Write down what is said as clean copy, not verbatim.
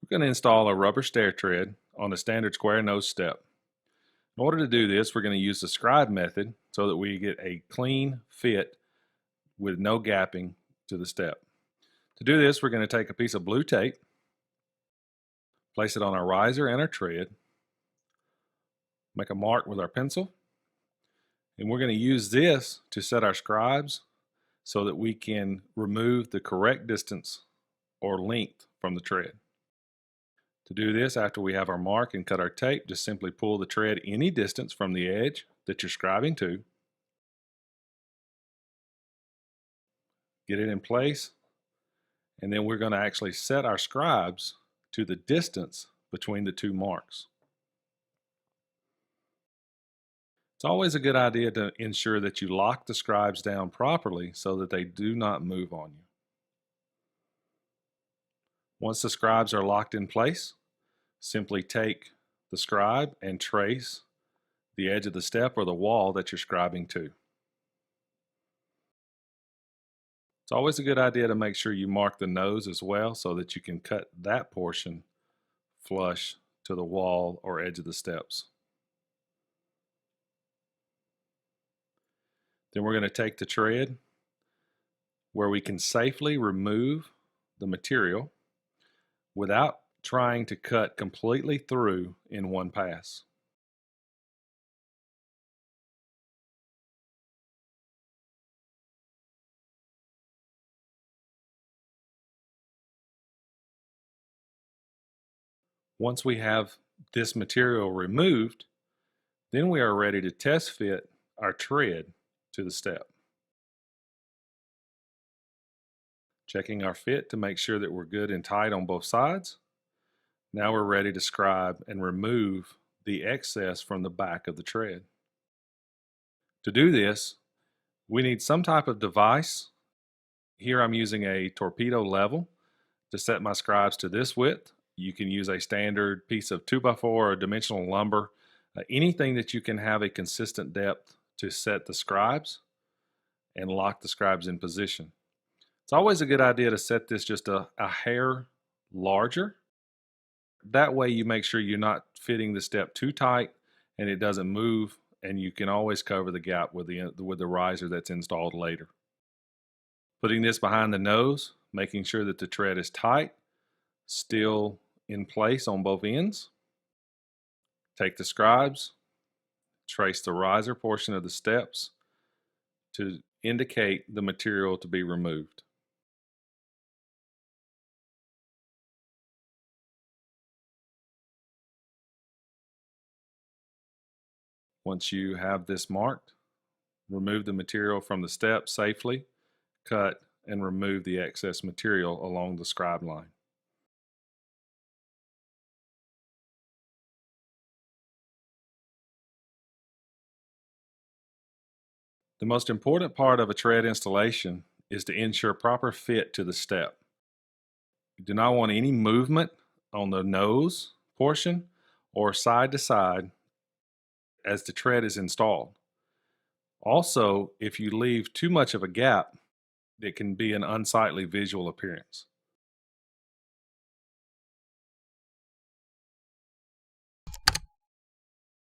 We're going to install a rubber stair tread on a standard square nose step. In order to do this, we're going to use the Scribe method so that we get a clean fit with no gapping to the step. To do this, we're going to take a piece of blue tape, place it on our riser and our tread, make a mark with our pencil, and we're going to use this to set our scribes so that we can remove the correct distance or length from the tread. To do this, after we have our mark and cut our tape, just simply pull the tread any distance from the edge that you're scribing to. Get it in place, and then we're going to actually set our scribes to the distance between the two marks. It's always a good idea to ensure that you lock the scribes down properly so that they do not move on you. Once the scribes are locked in place, simply take the scribe and trace the edge of the step or the wall that you're scribing to. It's always a good idea to make sure you mark the nose as well so that you can cut that portion flush to the wall or edge of the steps. Then we're going to take the tread where we can safely remove the material without trying to cut completely through in one pass. Once we have this material removed, then we are ready to test fit our tread to the step. Checking our fit to make sure that we're good and tight on both sides. Now we're ready to scribe and remove the excess from the back of the tread. To do this, we need some type of device. Here I'm using a torpedo level to set my scribes to this width. You can use a standard piece of 2x4 or dimensional lumber, anything that you can have a consistent depth to set the scribes and lock the scribes in position. It's always a good idea to set this just a hair larger. That way you make sure you're not fitting the step too tight and it doesn't move, and you can always cover the gap with the riser that's installed later. Putting this behind the nose, making sure that the tread is tight, still in place on both ends. Take the scribes, trace the riser portion of the steps to indicate the material to be removed. Once you have this marked, remove the material from the step safely, cut and remove the excess material along the scribe line. The most important part of a tread installation is to ensure proper fit to the step. You do not want any movement on the nose portion or side to side as the tread is installed. Also, if you leave too much of a gap, it can be an unsightly visual appearance.